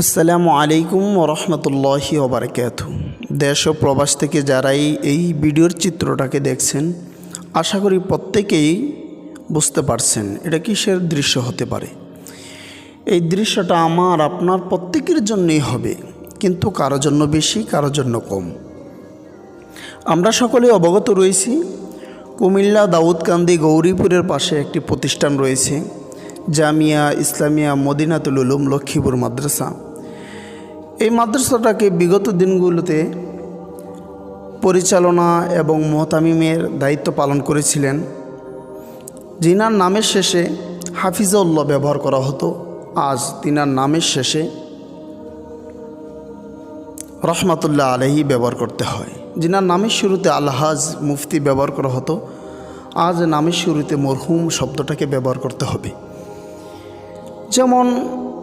আসসালামু আলাইকুম ওরহমতুল্লাহি ওবারাকাতুহু। দেশ ও প্রবাস থেকে যারাই এই ভিডিওর চিত্রটাকে দেখছেন, আশা করি প্রত্যেকেই বুঝতে পারছেন এটা কিসের দৃশ্য হতে পারে। এই দৃশ্যটা আমার আপনার প্রত্যেকের জন্যই হবে, কিন্তু কারোর জন্য বেশি, কারোর জন্য কম। আমরা সকলে অবগত রয়েছি, কুমিল্লা দাউদকান্দি গৌরীপুরের পাশে একটি প্রতিষ্ঠান রয়েছে, জামিয়া ইসলামিয়া মদিনাতুল উলুম লক্ষ্মীপুর মাদ্রাসা। এই মাদ্রাসাটাকে বিগত দিনগুলোতে পরিচালনা এবং মোহতামিমের দায়িত্ব পালন করেছিলেন, যিনার নামের শেষে হাফিজাউল্লাহ ব্যবহার করা হতো। আজ তিনার নামের শেষে রহমাতুল্লাহ আলাইহি ব্যবহার করতে হয়। যিনার নামের শুরুতে আলহাজ মুফতি ব্যবহার করা হতো, আজ নামের শুরুতে মরহুম শব্দটাকে ব্যবহার করতে হবে। যেমন